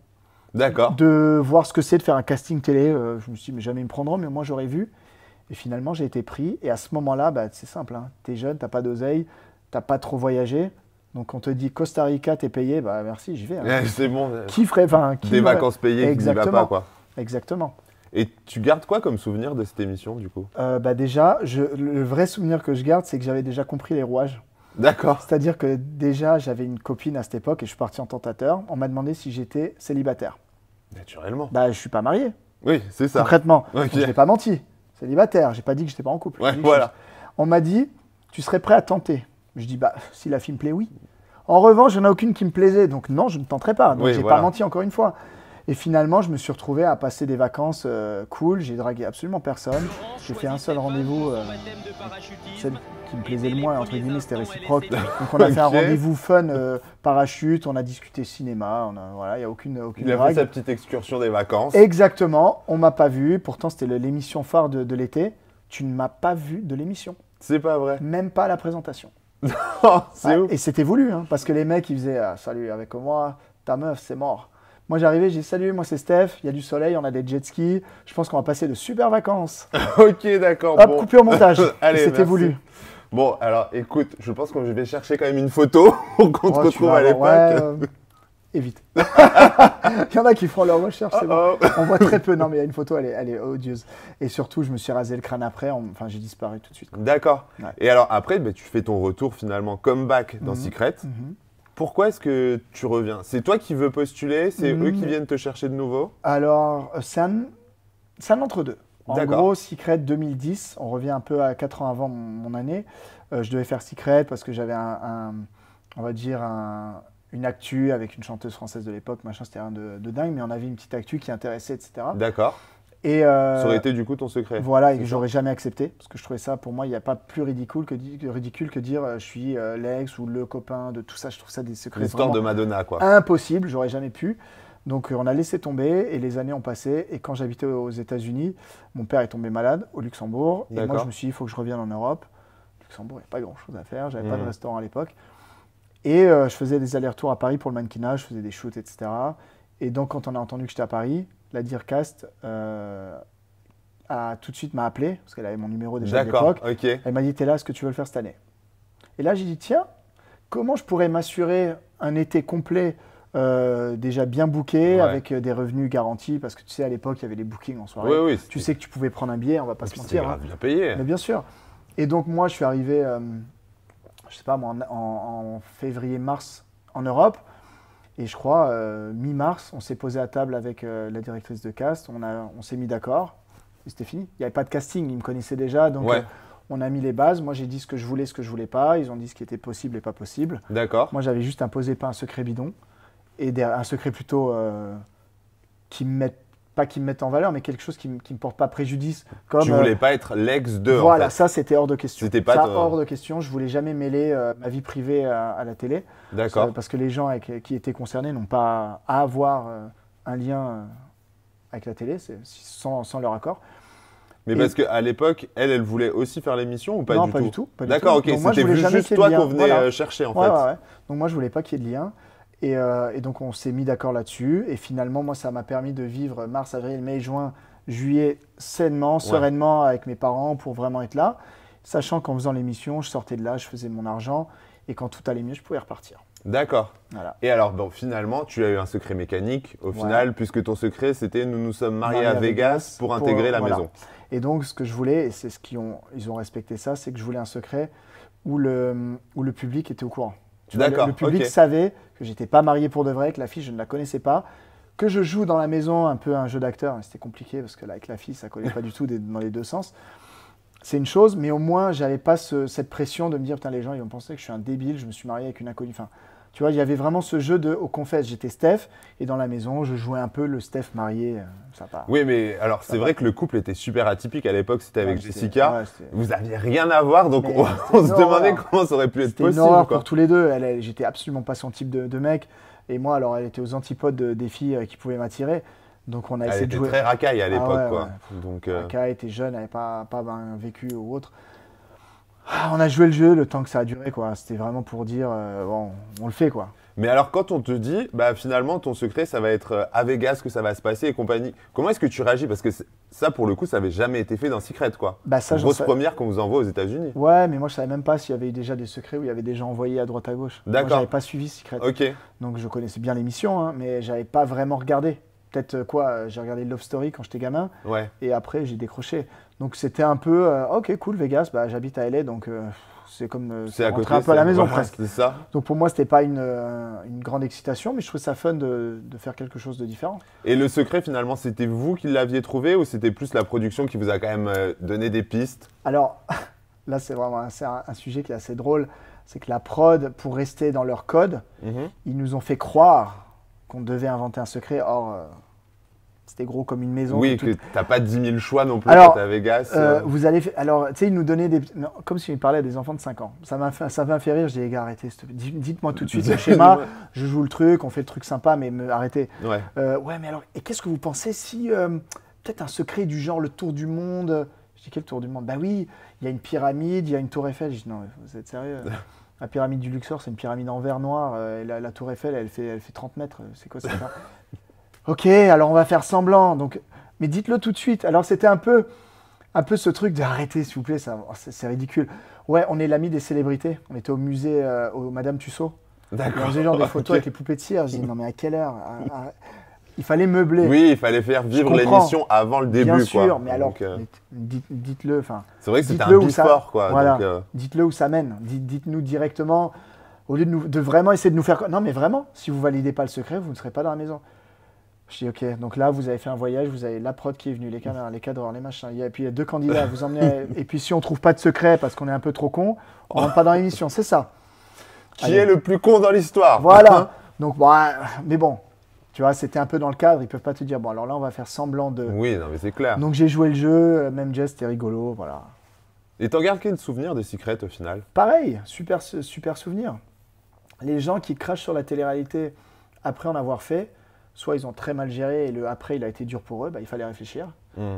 D'accord. De voir ce que c'est de faire un casting télé. Je me suis dit mais jamais ils me prendront, mais moi j'aurais vu. Et finalement j'ai été pris et à ce moment-là, c'est simple, hein. T'es jeune, t'as pas d'oseille. T'as pas trop voyagé, donc on te dit Costa Rica, t'es payé, merci, j'y vais, hein. C'est bon. Qui ferait, Des vacances payées, qui n'y va pas, quoi. Exactement. Et tu gardes quoi comme souvenir de cette émission, du coup? Déjà, le vrai souvenir que je garde, c'est que j'avais déjà compris les rouages. D'accord. C'est-à-dire que déjà, j'avais une copine à cette époque et je suis parti en tentateur. On m'a demandé si j'étais célibataire. Naturellement. Je suis pas marié, Oui, c'est ça. concrètement. Ok. Donc, je n'ai pas menti. Célibataire, j'ai pas dit que j'étais pas en couple. Ouais, J'ai dit voilà. On m'a dit, tu serais prêt à tenter. Je dis, si la fille me plaît, oui. En revanche, il n'y en a aucune qui me plaisait, donc non, je ne tenterai pas. Donc, j'ai pas menti encore une fois. Et finalement, je me suis retrouvé à passer des vacances cool. J'ai dragué absolument personne. J'ai fait un seul rendez-vous. Celle qui me plaisait le moins, entre guillemets, c'était réciproque. Donc, on a fait un rendez-vous fun, parachute. On a discuté cinéma. Voilà, il n'y a aucune Il a drague. fait sa petite excursion des vacances. Exactement. On m'a pas vu. Pourtant, c'était l'émission phare de l'été. Tu ne m'as pas vu de l'émission. C'est pas vrai. Même pas à la présentation. C'est ouf. Et c'était voulu, hein, parce que les mecs, ils faisaient salut, avec moi, ta meuf, c'est mort. Moi, j'arrivais, j'ai dit salut, moi c'est Steph, il y a du soleil, on a des jet skis, je pense qu'on va passer de super vacances. Ok, d'accord. Hop, coupé au montage. Allez, C'était merci. voulu. Bon, alors écoute, je pense que je vais chercher quand même une photo pour qu'on te Tu retrouve vas à voir, l'époque. Évite. Il y en a qui font leur recherche, c'est bon. Oh. On voit très peu. Non, mais il y a une photo, elle est odieuse. Et surtout, je me suis rasé le crâne après. Enfin, j'ai disparu tout de suite, quoi. D'accord. Ouais. Et alors après, tu fais ton retour finalement comeback dans Secret. Pourquoi est-ce que tu reviens? C'est toi qui veux postuler? C'est eux qui viennent te chercher de nouveau? Alors, c'est un entre-deux. En D'accord. gros, Secret 2010, on revient un peu à 4 ans avant mon année. Je devais faire Secret parce que j'avais on va dire, une actu avec une chanteuse française de l'époque, machin, c'était rien de dingue, mais on avait une petite actu qui intéressait, etc. D'accord. Et Ça aurait été du coup ton secret. voilà, et que c'est ça j'aurais jamais accepté, parce que je trouvais ça, pour moi, il n'y a pas plus ridicule que dire je suis l'ex ou le copain de tout ça. Je trouve ça des secrets L'histoire de vraiment Madonna, quoi. impossibles, j'aurais jamais pu. Donc on a laissé tomber et les années ont passé. Et quand j'habitais aux États-Unis, mon père est tombé malade au Luxembourg. Et moi, D'accord. je me suis dit, il faut que je revienne en Europe. Luxembourg, il n'y a pas grand-chose à faire. J'avais pas de restaurant à l'époque. Et je faisais des allers-retours à Paris pour le mannequinage, je faisais des shoots, etc. Et donc, quand on a entendu que j'étais à Paris, la Dircast a tout de suite m'a appelé, parce qu'elle avait mon numéro déjà à D'accord, l'époque. ok. Elle m'a dit, t'es là, est-ce que tu veux le faire cette année? Et là, j'ai dit, tiens, comment je pourrais m'assurer un été complet déjà bien booké, Ouais. avec des revenus garantis, parce que tu sais, à l'époque, il y avait les bookings en soirée. Oui, oui. Tu sais que tu pouvais prendre un billet, on va pas se C'était mentir. grave bien payé. Mais bien sûr. Et donc, moi, je suis arrivé, je sais pas, moi, en février-mars en Europe. Et je crois, mi-mars, on s'est posé à table avec la directrice de cast, on s'est mis d'accord, et c'était fini. Il n'y avait pas de casting, ils me connaissaient déjà, donc Ouais. on a mis les bases. Moi, j'ai dit ce que je voulais pas, ils ont dit ce qui était possible et pas possible. D'accord. Moi, j'avais juste imposé pas un secret bidon, et un secret plutôt qui me mette, pas qui me mette en valeur, mais quelque chose qui me porte pas préjudice. Comme, Tu voulais pas être l'ex de. voilà, en fait. ça c'était hors de question. C'était pas ça, ton- hors de question. Je voulais jamais mêler ma vie privée à la télé. D'accord. Parce que les gens qui étaient concernés n'ont pas à avoir un lien avec la télé sans leur accord. Mais Et- parce qu'à l'époque, elle voulait aussi faire l'émission ou pas Non, du pas tout du tout. pas du D'accord, tout. ok. Donc moi, je C'était voulais jamais juste qu'il y ait toi de qu'on lien. venait Voilà. chercher en Ouais, fait. ouais, ouais. Donc moi, je voulais pas qu'il y ait de lien. Et donc on s'est mis d'accord là-dessus. Et finalement, moi, ça m'a permis de vivre mars, avril, mai, juin, juillet sainement, sereinement avec mes parents pour vraiment être là. Sachant qu'en faisant l'émission, je sortais de là, je faisais mon argent. Et quand tout allait mieux, je pouvais repartir. D'accord. Voilà. Et alors, bon, finalement, tu as eu un secret mécanique au final, puisque ton secret, c'était nous nous sommes mariés à Vegas pour intégrer la voilà. maison. Et donc, ce que je voulais, et c'est ce qu'ils ont, ils ont respecté ça, c'est que je voulais un secret où le public était au courant. Tu vois, D'accord, le public ok. savait que j'étais pas marié pour de vrai, que la fille, je ne la connaissais pas, que je joue dans la maison un peu un jeu d'acteur. C'était compliqué parce que là, avec la fille, ça collait pas du tout dans les deux sens. C'est une chose, mais au moins, j'avais pas cette pression de me dire, putain, les gens, ils vont penser que je suis un débile, je me suis marié avec une inconnue. Enfin, tu vois, il y avait vraiment ce jeu de, au confesse, j'étais Steph, et dans la maison, je jouais un peu le Steph marié, ça part. Oui, mais alors, c'est vrai que le couple était super atypique à l'époque, c'était avec Ouais, Jessica. ouais, c'était- Vous aviez rien à voir, donc Mais on c'était se une demandait horreur. comment ça aurait pu être C'était une possible. horreur quoi. pour tous les deux. J'étais absolument pas son type de mec. Et moi, alors, elle était aux antipodes des filles qui pouvaient m'attirer. Donc, on a Elle essayé de était jouer. très racaille à l'époque, ouais, quoi. ouais. Donc, Aka était jeune, elle n'avait pas ben, vécu ou autre. On a joué le jeu le temps que ça a duré, quoi. C'était vraiment pour dire, bon, on le fait, quoi. Mais alors, quand on te dit, bah finalement, ton secret, ça va être à Vegas que ça va se passer et compagnie, comment est-ce que tu réagis? Parce que ça, pour le coup, ça n'avait jamais été fait dans Secret, quoi. Bah, ça, j'en Grosse sais- première qu'on vous envoie aux États-Unis. Ouais, mais moi, je savais même pas s'il y avait eu déjà des secrets où il y avait des gens envoyés à droite à gauche. D'accord. Moi, j'avais pas suivi Secret. Ok. Donc, je connaissais bien l'émission, hein, mais j'avais pas vraiment regardé. Peut-être j'ai regardé Love Story quand j'étais gamin. Ouais. Et après, j'ai décroché. Donc, c'était un peu, ok, cool, Vegas, bah, j'habite à LA, donc c'est comme C'est à côté. rentrer un peu à la maison voilà, presque. C'est ça. Donc, pour moi, c'était pas une grande excitation, mais je trouvais ça fun de faire quelque chose de différent. Et le secret, finalement, c'était vous qui l'aviez trouvé ou c'était plus la production qui vous a quand même donné des pistes? Alors, là, c'est vraiment un sujet qui est assez drôle. C'est que la prod, pour rester dans leur code, Mhm. ils nous ont fait croire qu'on devait inventer un secret. Or, c'était gros comme une maison. Oui, tout- que t'as pas 10 000 choix non plus Alors, quand t'es à Vegas. vous allez, alors, tu sais, ils nous donnaient non, comme s'ils parlaient à des enfants de 5 ans. Ça m'a fait rire. Je dis, les gars, arrêtez. Dites-moi tout de suite le schéma. Je joue le truc, on fait le truc sympa, mais arrêtez. Ouais. Ouais, mais alors, et qu'est-ce que vous pensez si peut-être un secret du genre le tour du monde? Je dis, quel tour du monde? Bah oui, il y a une pyramide, il y a une tour Eiffel. Je dis, non, vous êtes sérieux? La pyramide du Luxor, c'est une pyramide en verre noir. Et la tour Eiffel, elle fait 30 mètres. C'est quoi ça? Ok, alors on va faire semblant. Donc, mais dites-le tout de suite. Alors c'était un peu ce truc de arrêtez s'il vous plaît, c'est ridicule. Ouais, on est l'ami des célébrités. On était au musée au Madame Tussauds. On D'accord. faisait genre des photos Ok. avec les poupées de cire. Je dis non mais à quelle heure? Il fallait meubler. Oui, il fallait faire vivre comprends. l'émission avant le début, Bien sûr, quoi. mais alors Donc, dites-le. Enfin, c'est vrai que c'était dites-le un où ça- before, quoi. voilà. Donc, dites-le où ça mène. Dites-nous directement. Au lieu de vraiment essayer de nous faire. Non mais vraiment, si vous validez pas le secret, vous ne serez pas dans la maison. Je dis ok, donc là vous avez fait un voyage, vous avez la prod qui est venue, les caméras, les cadreurs, les machins. Et puis il y a 2 candidats, vous emmenez. Et puis si on trouve pas de secret parce qu'on est un peu trop con, on rentre pas dans l'émission, c'est ça. qui Allez. est le plus con dans l'histoire? Voilà. Donc mais bon, tu vois, c'était un peu dans le cadre. Ils peuvent pas te dire bon alors là on va faire semblant de. Oui, non, mais c'est clair. Donc j'ai joué le jeu, même Jess, c'était rigolo, voilà. Et t'en gardes quel souvenir de Secret au final? Pareil, super souvenir. Les gens qui crachent sur la télé-réalité après en avoir fait, soit ils ont très mal géré et le après il a été dur pour eux, bah, il fallait réfléchir.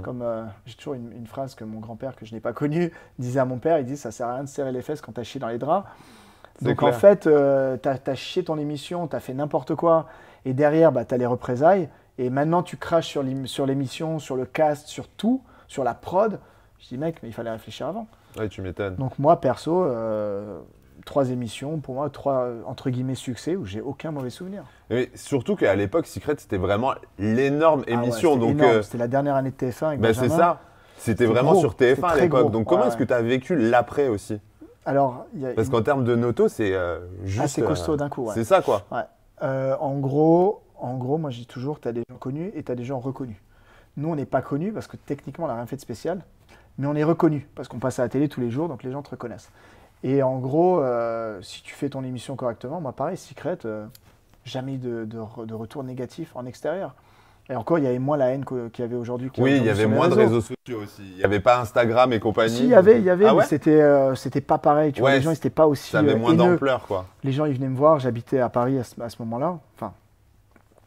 Comme j'ai toujours une phrase que mon grand-père, que je n'ai pas connu, disait à mon père, il dit ça sert à rien de serrer les fesses quand t'as chié dans les draps. C'est Donc clair. en fait, t'as chié ton émission, t'as fait n'importe quoi, et derrière bah, t'as les représailles, et maintenant tu craches sur l'émission, sur le cast, sur tout, sur la prod. Je dis mec, mais il fallait réfléchir avant. Ouais, tu m'étonnes. Donc moi perso, 3 émissions, pour moi, 3 entre guillemets succès où j'ai aucun mauvais souvenir. Mais surtout qu'à l'époque, Secret, c'était vraiment l'énorme émission. C'était donc, énorme. C'était la dernière année de TF1 avec bah, c'est Benjamin. ça. C'était vraiment gros, sur TF1 à très l'époque. gros. Donc, comment Ouais, est-ce que tu as vécu l'après aussi? Alors, il y a Parce qu'en termes de noto, c'est juste. assez costaud d'un coup. Ouais. C'est ça, quoi. Ouais. En gros, moi je dis toujours, tu as des gens connus et tu as des gens reconnus. Nous, on n'est pas connus parce que techniquement, on n'a rien fait de spécial, mais on est reconnus parce qu'on passe à la télé tous les jours, donc les gens te reconnaissent. Et en gros, si tu fais ton émission correctement, moi pareil, Secret, jamais de retour négatif en extérieur. Et encore, il y avait moins la haine qu'il y avait aujourd'hui. Oui, il y avait moins de réseaux sociaux aussi. Il n'y avait pas Instagram et compagnie. Si, il y avait, Ah mais ouais, c'était pas pareil. Tu vois, Ouais, les gens, ils n'étaient pas aussi ça avait moins haineux. d'ampleur, quoi. Les gens, ils venaient me voir. J'habitais à Paris à ce moment-là. Enfin,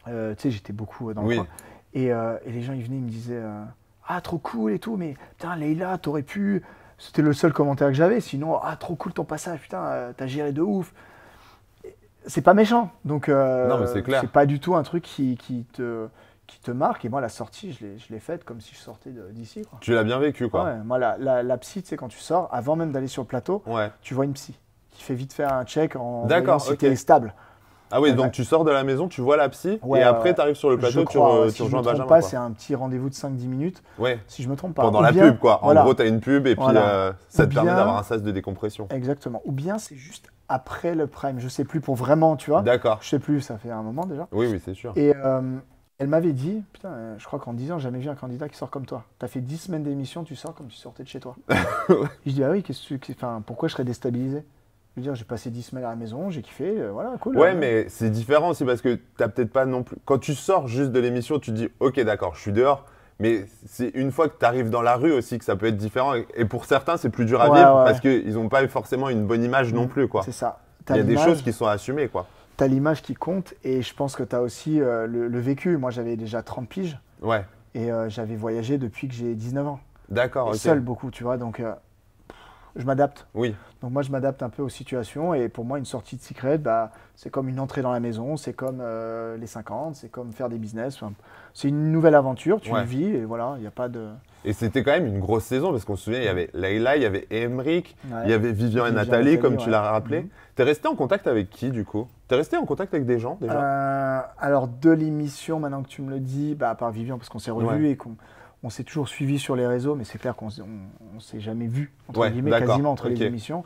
tu sais, j'étais beaucoup dans le Oui. coin. Et les gens, ils venaient, ils me disaient ah, trop cool et tout, mais putain, Leïla, t'aurais pu. C'était le seul commentaire que j'avais. Sinon, ah, trop cool ton passage, putain, t'as géré de ouf. C'est pas méchant. Donc, Non, mais c'est clair. pas du tout un truc qui te marque. Et moi, la sortie, je l'ai faite comme si je sortais d'ici, quoi. Tu l'as bien vécu, quoi. Ouais, moi, la psy, tu sais, quand tu sors, avant même d'aller sur le plateau, Ouais. tu vois une psy qui fait vite faire un check en D'accord, voyant si ok. t'es stable. Ah oui, Ouais. donc tu sors de la maison, tu vois la psy, Ouais, et après ouais. tu arrives sur le plateau, Je crois, tu si je rejoins me trompe Benjamin, pas, quoi. c'est un petit rendez-vous de 5-10 minutes, Ouais, si je me trompe pas. pendant Ou la bien- pub, quoi. En voilà. gros, tu as une pub, et puis Voilà. ça Ou te permet bien- d'avoir un sas de décompression. Exactement. Ou bien c'est juste après le prime, je sais plus, pour vraiment, tu vois. D'accord. Je sais plus, ça fait un moment déjà. Oui, oui, c'est sûr. Et elle m'avait dit, putain, je crois qu'en 10 ans, j'ai jamais vu un candidat qui sort comme toi. T'as fait 10 semaines d'émission, tu sors comme tu sortais de chez toi. Je dis, ah oui, pourquoi je serais déstabilisé? Je veux dire, j'ai passé 10 semaines à la maison, j'ai kiffé, voilà, cool. Ouais, mais c'est différent aussi parce que t'as peut-être pas non plus. Quand tu sors juste de l'émission, tu te dis, ok, d'accord, je suis dehors. Mais c'est une fois que tu arrives dans la rue aussi que ça peut être différent. Et pour certains, c'est plus dur à Ouais, vivre ouais. parce qu'ils n'ont pas forcément une bonne image non plus, quoi. C'est ça. Il y a des choses qui sont assumées, quoi. Tu as l'image qui compte et je pense que tu as aussi le vécu. Moi, j'avais déjà 30 piges Ouais, et j'avais voyagé depuis que j'ai 19 ans. d'accord, Et ok. seul beaucoup, tu vois. Donc, je m'adapte. Oui, Donc, moi, je m'adapte un peu aux situations. Et pour moi, une sortie de Secret, bah, c'est comme une entrée dans la maison, c'est comme les 50, c'est comme faire des business. Enfin, c'est une nouvelle aventure, tu Ouais. le vis et voilà, il n'y a pas de. et c'était quand même une grosse saison parce qu'on se souvient, il y avait Leïla, il y avait Emric, Ouais. il y avait Vivian et Vivian et Nathalie, Nathalie, comme tu ouais. l'as rappelé. Mhm. T'es resté en contact avec qui, du coup? T'es resté en contact avec des gens, déjà? Alors, de l'émission, maintenant que tu me le dis, bah, à part Vivian, parce qu'on s'est revus Ouais. et qu'on s'est toujours suivi sur les réseaux, mais c'est clair qu'on ne s'est jamais vu, entre Ouais, guillemets, d'accord, quasiment entre ok. les émissions.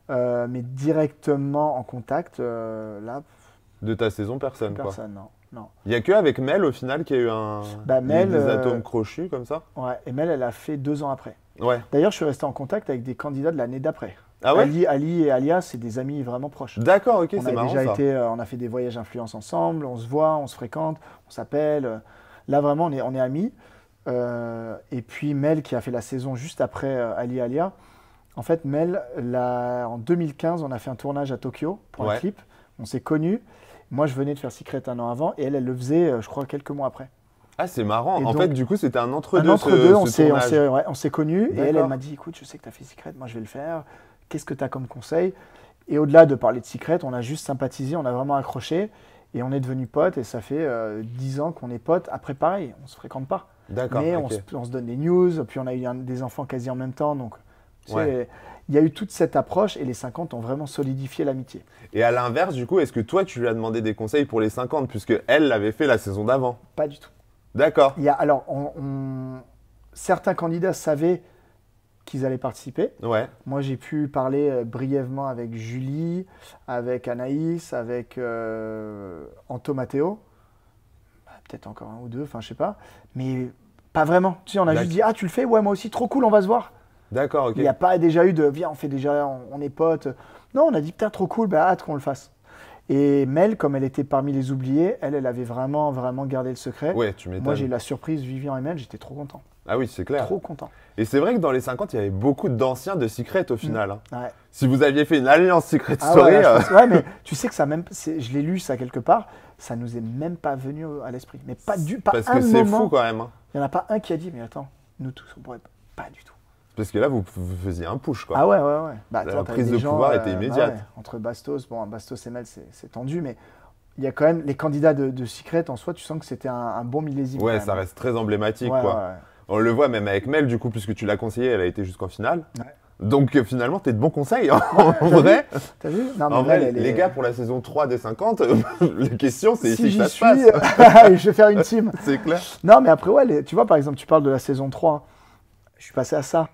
Mais directement en contact, là, De ta saison, personne, quoi. personne, non. Non. Il n'y a que avec Mel, au final, qu'il y a eu Bah, Mel, des atomes crochus, comme ça? Ouais, et Mel, elle a fait 2 ans après. Ouais. D'ailleurs, je suis resté en contact avec des candidats de l'année d'après. Ah ouais? Ali et Alia, c'est des amis vraiment proches. D'accord, ok, On c'est a marrant, déjà ça. été, on a fait des voyages influence ensemble, on se voit, on se fréquente, on s'appelle. Là, vraiment, on est amis. Et puis Mel, qui a fait la saison juste après Ali et Alia. En fait, Mel, en 2015, on a fait un tournage à Tokyo pour un Ouais. clip. On s'est connus. Moi, je venais de faire Secret un an avant et elle le faisait, je crois, quelques mois après. Ah, c'est marrant. Et En donc, fait, du coup, c'était un Un entre-deux, entre-deux, ce tournage. on s'est connus et elle D'accord. m'a dit, écoute, je sais que tu as fait Secret, moi je vais le faire. Qu'est-ce que tu as comme conseil? Et au-delà de parler de Secret, on a juste sympathisé, on a vraiment accroché et on est devenus potes et ça fait 10 ans qu'on est potes. Après, pareil, on se fréquente pas. D'accord, Mais ok. on se donne des news, puis on a eu des enfants quasi en même temps. Donc, tu sais, Ouais. il y a eu toute cette approche et les 50 ont vraiment solidifié l'amitié. Et à l'inverse, du coup, est-ce que toi, tu lui as demandé des conseils pour les 50, puisque elle l'avait fait la saison d'avant? Pas du tout. D'accord. Alors, certains candidats savaient qu'ils allaient participer. Ouais. Moi, j'ai pu parler brièvement avec Julie, avec Anaïs, avec Anto Matteo. Bah, peut-être encore un ou deux, enfin, je sais pas. Mais pas vraiment. Tu sais, on a juste dit, ah, tu le fais? Ouais, moi aussi, trop cool, on va se voir. D'accord, ok. Il n'y a pas déjà eu de, viens, on fait déjà, on est potes. Non, on a dit, putain, trop cool, bah, hâte qu'on le fasse. Et Mel, comme elle était parmi les oubliés, elle avait vraiment, vraiment gardé le secret. Ouais, tu m'étonnes. Moi, j'ai eu la surprise Vivian et Mel, j'étais trop content. Ah oui, c'est clair. Trop content. Et c'est vrai que dans les 50, il y avait beaucoup d'anciens de Secret au final, hein. Ouais. Si vous aviez fait une alliance Secret Ah Story, ouais, ouais, mais tu sais que ça même, je l'ai lu ça quelque part, ça nous est même pas venu à l'esprit. Mais pas parce un que c'est moment. fou quand même, hein. Il n'y en a pas un qui a dit, mais attends, nous tous, on pourrait pas du tout. Parce que là, vous faisiez un push, quoi. Ah ouais, ouais, ouais. Bah, La toi, t'avais prise des de gens, pouvoir était immédiate. ouais, entre Bastos, bon, Bastos et Mel, c'est tendu, mais il y a quand même les candidats de Secret en soi, tu sens que c'était un bon millésime. Ouais, quand ça même. reste très emblématique, Ouais, quoi. ouais, ouais. On le voit même avec Mel, du coup, puisque tu l'as conseillé, elle a été jusqu'en finale. Ouais. Donc finalement, t'es de bons conseils, hein, en vrai. T'as vu? Non, mais En vrai, elle est- les gars, pour la saison 3 des 50, la question, c'est si ici que j'y ça se suis, passe. je vais faire une team. C'est clair. Non, mais après, ouais, tu vois, par exemple, tu parles de la saison 3. Je suis passé à ça.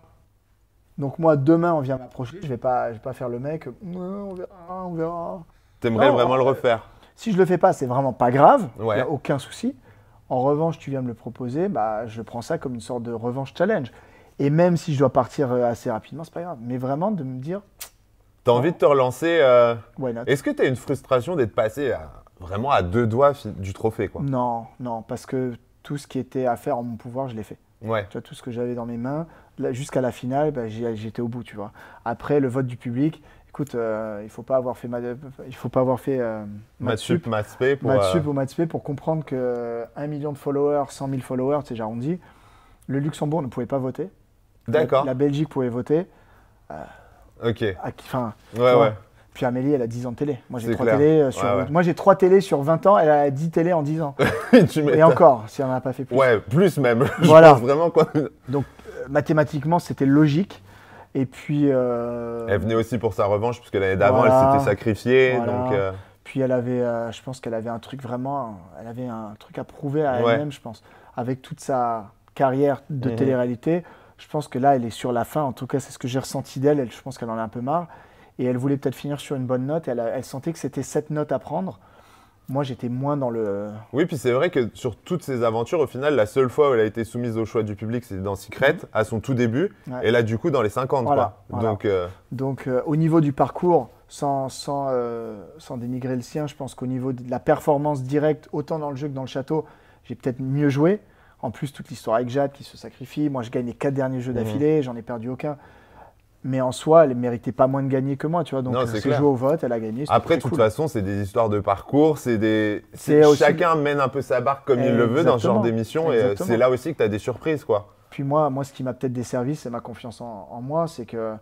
Donc moi, demain, on vient m'approcher. Je vais pas faire le mec. Ouais, on verra, on verra. T'aimerais Non, vraiment le refaire. Si je le fais pas, c'est vraiment pas grave. Il Ouais. n'y a aucun souci. En revanche, tu viens me le proposer, bah, je prends ça comme une sorte de revanche challenge. Et même si je dois partir assez rapidement, c'est pas grave. Mais vraiment de me dire, T'as envie de te relancer. why not? Est-ce que t'as une frustration d'être passé vraiment à 2 doigts du trophée, quoi? Non, non, parce que tout ce qui était à faire en mon pouvoir, je l'ai fait. Ouais. Tu vois, tout ce que j'avais dans mes mains, jusqu'à la finale, bah, j'étais au bout, tu vois. Après, le vote du public, écoute, il faut pas avoir fait Matsup, Matspé pour. Matsup ou Matsup pour comprendre que 1 million de followers, 100 000 followers, tu sais, j'arrondis. Le Luxembourg ne pouvait pas voter. D'accord. La Belgique pouvait voter. Ok. Enfin, Ouais, ouais. puis Amélie, elle a 10 ans de télé. Moi, j'ai C'est 3 clair. télés sur, Ouais, ouais. moi, j'ai 3 télés sur 20 ans. Elle a 10 télés en 10 ans. Tu Et m'étonnes. encore, si on n'en a pas fait plus. Ouais, plus même. Voilà. Je pense vraiment quoi. Donc, mathématiquement, c'était logique. Et puis, Elle venait aussi pour sa revanche, puisque l'année d'avant, Voilà. elle s'était sacrifiée. Voilà. Donc, puis elle avait, je pense qu'elle avait un truc vraiment, elle avait un truc à prouver à Ouais. elle-même, je pense. Avec toute sa carrière de Mhm. télé-réalité, je pense que là, elle est sur la fin. En tout cas, c'est ce que j'ai ressenti d'elle. Je pense qu'elle en a un peu marre. Et elle voulait peut-être finir sur une bonne note. Elle sentait que c'était cette note à prendre. Moi, j'étais moins dans le... Oui, puis c'est vrai que sur toutes ces aventures, au final, la seule fois où elle a été soumise au choix du public, c'était dans Secret, à son tout début. Ouais. Et là, du coup, dans les 50, Voilà, quoi. voilà. Donc, Donc, au niveau du parcours, sans dénigrer le sien, je pense qu'au niveau de la performance directe, autant dans le jeu que dans le château, j'ai peut-être mieux joué. En plus, toute l'histoire avec Jade qui se sacrifie. Moi, je gagne les 4 derniers jeux d'affilée, j'en ai perdu aucun. Mais en soi, elle ne méritait pas moins de gagner que moi, tu vois. Donc, Non, c'est c'est clair. joué au vote, elle a gagné. c'était après, très de toute cool. façon, c'est des histoires de parcours. C'est aussi- Chacun mène un peu sa barque comme il le veut dans ce genre Exactement. d'émission. Et Exactement. c'est là aussi que tu as des surprises, quoi. Puis moi, ce qui m'a peut-être desservi, c'est ma confiance en moi. C'est que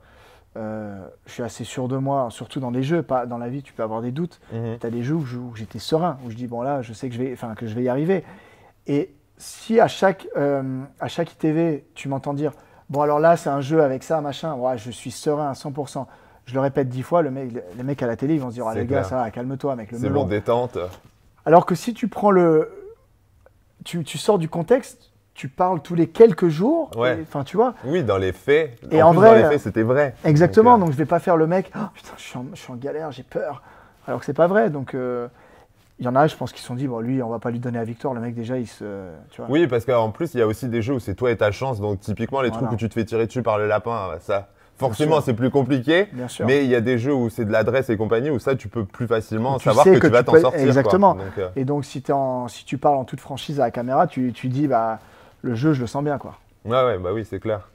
je suis assez sûr de moi, surtout dans les jeux. Pas dans la vie, tu peux avoir des doutes. Mhm. Tu as des jeux où j'étais serein, où je dis, bon là, je sais que je vais y arriver. Et si à chaque ITV, tu m'entends dire, bon alors là, c'est un jeu avec ça, machin, ouais, je suis serein à 100%. Je le répète 10 fois, les mecs à la télé, ils vont se dire, ah C'est les gars, clair. ça va, calme-toi, mec, le C'est melon. bon, détente. Alors que si tu prends tu sors du contexte, tu parles tous les quelques jours, Ouais. enfin tu vois. Oui, dans les faits. Et en en plus, vrai, dans les faits, c'était vrai. Exactement, Donc, donc je vais pas faire le mec, oh, putain, je suis en galère, j'ai peur. Alors que c'est pas vrai, donc il y en a, je pense, qui se sont dit, bon lui, on va pas lui donner la victoire, le mec déjà, tu vois. Oui, parce qu'en plus, il y a aussi des jeux où c'est toi et ta chance. Donc, typiquement, les Voilà. trucs où tu te fais tirer dessus par le lapin, ça, forcément, sûr. c'est plus compliqué. Bien sûr. Mais il y a des jeux où c'est de l'adresse et compagnie, où ça, tu peux plus facilement Tu savoir sais que que tu vas tu t'en peux- sortir. exactement. Quoi. Donc, Et donc si tu parles en toute franchise à la caméra, tu dis, bah le jeu, je le sens bien, quoi. ouais, bah oui, c'est clair.